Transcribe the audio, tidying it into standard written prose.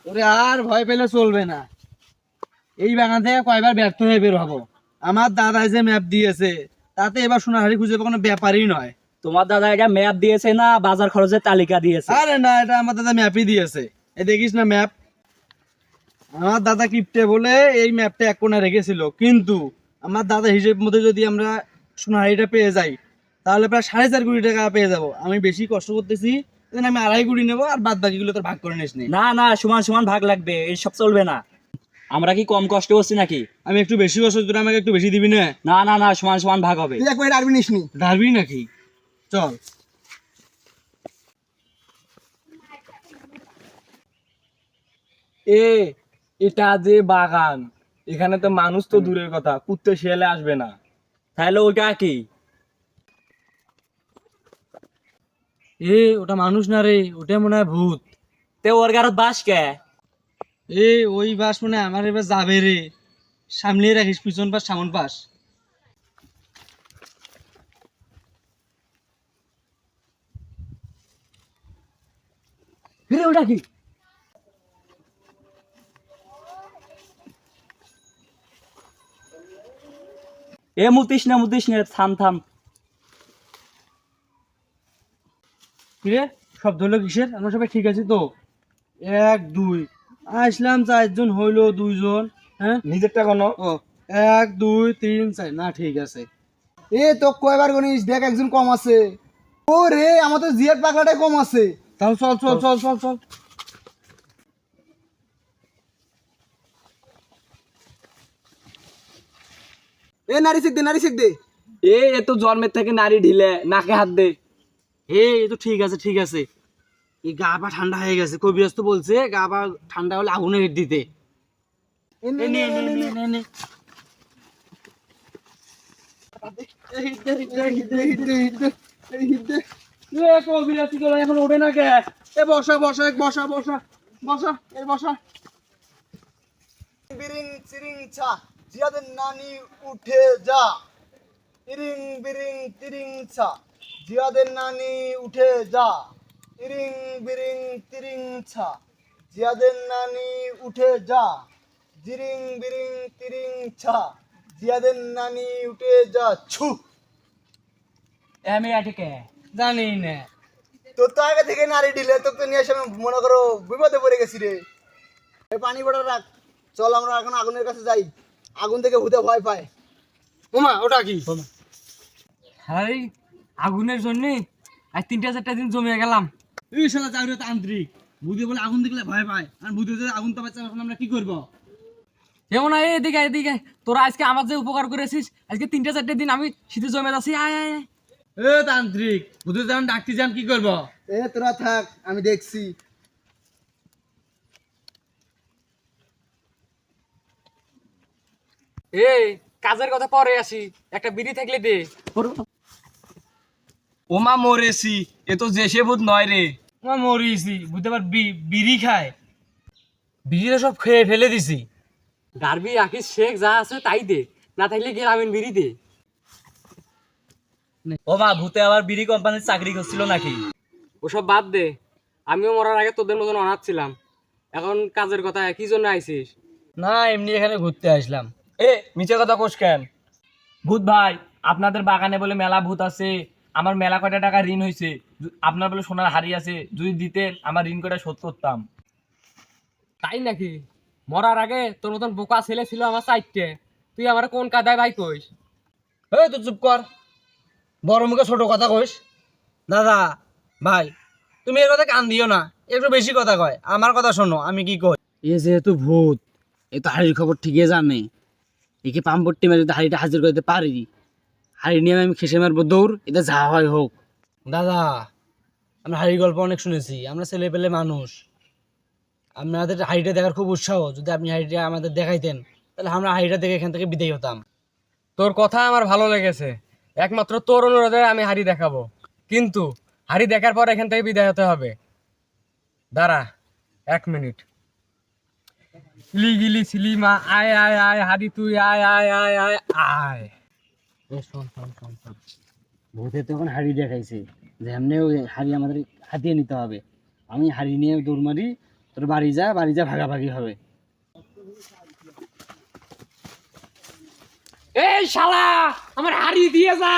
ওরে আর ভয় পেলে চলবে না। এই বাগান থেকে কয়বার ব্যর্থ হয়ে বের হবো। আমার দাদাই যে ম্যাপ দিয়েছে তাতে এবার সোনার খুঁজে পাওয়া কোনো ব্যাপারই নয়। তোমার দাদা এটা ম্যাপ দিয়েছে না বাজার খরচের তালিকা দিয়েছে? আরে না, এটা আমার দাদা ম্যাপই দিয়েছে। এই দেখিস না ম্যাপ, আমার দাদা কিপটে বলে এই ম্যাপটা এক কোণা রেখেছিল, কিন্তু আমার দাদা হিসেব মতো যদি আমরা সোনাহারিটা পেয়ে যাই তাহলে প্রায় 4.5 কোটি টাকা পেয়ে যাব। আমি বেশি কষ্ট করতেছি, এই জন্য আমি 2.5 কোটি নেবো, আর বাদ বাকিগুলো তোর ভাগ করে নিস নি। না না, সমান সমান ভাগ লাগবে, এইসব চলবে না। আমরা কি কম কষ্ট করছি নাকি? আমি একটু বেশি কষ্ট, তোরা আমাকে একটু বেশি দিবি না? না না না, সমান সমান ভাগ হবে। তুই একবার ডারবি নিস নি। ধারবি নাকি? চল। এটা যে বাগান, এখানে তো মানুষ তো দূরের কথা, কুত্তে শিয়ালে আসবে না। তাহলে ওটা কি? ওটা মানুষ না রে, ওটা মনে হয় ভূত। তে ওর গারত বাস কে? ওই বাস মনে হয় আমার এবার যাবে রে। সামনে রাখিস, পিছন পাশ সামন পাশ। ফিরে ওটা কি? মুতিস না মুতিস না, থাম থাম। কিরে শব্দ হলো কিসের? আমরা সবাই ঠিক আছি তো? 1 2 আসলাম, 4 জন হইলো 2 জন। হ্যাঁ নিজেরটা কোনো ও 1 2 3 4 না, ঠিক আছে। তো কয়বার গনিস, দেখ একজন কম আছে। ও রে, আমার তো জিয়ার পাগলাটাই কম আছে। তাহলে চল চল চল চল চল। নারী শিখ দে, নারী শিখ দে। এ তো জন্মের থেকে নারী ঢিলে, নাকে হাত দে। এ তো ঠিক আছে ঠিক আছে। এই গা পা ঠান্ডা হয়ে গেছে, কবিরাজ তো বলছে গা পা ঠান্ডা হলে আগুনে হিট দিতে। নে, নে নে, নে নে, নে নে, নে নে। হিট দে, হিট দে, হিট দে, হিট দে, হিট দে, হিট দে। কবিরাজ কি এখন ওঠে না কে? বসা বসা বসা বসা বসা বসা। বিরিং চিরিং ছা, জিয়াদের নানি উঠে যা। ইরিং বিরিং তিরিং ছা, জিয়াদের নানি উঠে যা। ইরিং বিরিং তিরিং ছা, জিয়াদের নানি উঠে যা। জিরিং বিরিং তিরিং ছা, জিয়াদের নানি উঠে যা। ছু। আমি আটে কে? জানি না। তোর তো আগে থেকে নারী ঢিলে, তোকে নিয়ে এসে আমি মনে করো বিপদে পড়ে গেছি রে। এই পানি বড় রাখ, চল আমরা এখন আগুনের কাছে যাই। আগুন থেকে ভূতে ভয় পায়। ওমা ওটা কি? হাই, আগুনের জন্য আজ 3-4 দিন জমে গেলাম। এই শালা চাকরি তান্ত্রিক, বুঝে বলে আগুন দেখলে ভয় পায়, আর বুঝে যদি আগুন তো বাচ্চা, এখন আমরা কি করব? যেমন এদিকে এদিকে তোরা আজকে আমার যে উপকার করেছিস, আজকে 3-4 দিন আমি শীতে জমে যাচ্ছি। আয় আয় আয়। তান্ত্রিক, বুঝে যখন ডাকতে যান কি করব? তোরা থাক, আমি দেখছি। এই কাজের কথা পরে আসি, একটা বিড়ি থাকলে দে। ওমা মরেছি, এ তো জেসে ভূত নয় রে। আমার মরিছি, বুঝতে পার বিড়ি খায়, বিড়িটা সব খেয়ে ফেলে দিছি। গার্বি আখিস শেখ যা আছে তাই দে, না থাকলে গ্রামীণ বিড়ি দে। ওমা ভূতে আবার বিড়ি কোম্পানির চাকরি করছিল নাকি? ওসব বাদ দে, আমিও মরার আগে তোদের মতন অনাথ ছিলাম। এখন কাজের কথা কি জন্য আইছিস? না, এমনি এখানে ঘুরতে আসলাম। মিছে কথা কোস কেন? ভূত ভাই, আপনাদের বাগানে বলে মেলা ভূত আছে, আমার মেলা কয়টা টাকা ঋণ হয়েছে, আপনার বলে সোনার হাড়ি আছে, যদি দিতেন আমার ঋণ কয়টা শোধ করতাম। তাই নাকি? মরার আগে তোর মতন বোকা ছেলে ছিল আমার সাইডে, তুই আমার কোন কাদায় ভাই কইস? তুই চুপ কর, বড় মুখে ছোট কথা কইস। দাদা ভাই, তুমি এর কথা কান দিও না, একটু বেশি কথা কয়। আমার কথা শোনো, আমি কি কই। এ যেহেতু ভূত, এ তো হাড়ির খবর ঠিকই জানে। একে পাম্পট্টি মেরে যদি হাড়িটা হাজির করতে পারি, হাড়ি নিয়ে আমি খেসে মারবো দৌড়, এটা যা হয় হোক। দাদা, আমরা হাড়ির গল্প অনেক শুনেছি, আমরা ছেলে পেলে মানুষ, আপনাদের হাড়িটা দেখার খুব উৎসাহ। যদি আপনি হাড়িটা আমাদের দেখাইতেন তাহলে আমরা হাড়িটা দেখে এখান থেকে বিদায় হতাম। তোর কথা আমার ভালো লেগেছে, একমাত্র তোর অনুরোধে আমি হাড়ি দেখাবো, কিন্তু হাড়ি দেখার পর এখান থেকে বিদায় হতে হবে। দাঁড়া 1 মিনিট। ইলি গিলি সিলিমা আয় আয় আয়, হাড়ি তুই আয় আয় আয় আয় আয়। শোন শোন শোন শোন, ভূতে তখন হাড়ি দেখাইছে যে এমনি ওই হাড়ি আমাদের হাতিয়ে নিতে হবে। আমি হাড়ি নিয়ে দৌড় মারি, তোর বাড়ি যা ভাগাভাগি হবে। এই শালা আমার হাড়ি দিয়ে যা।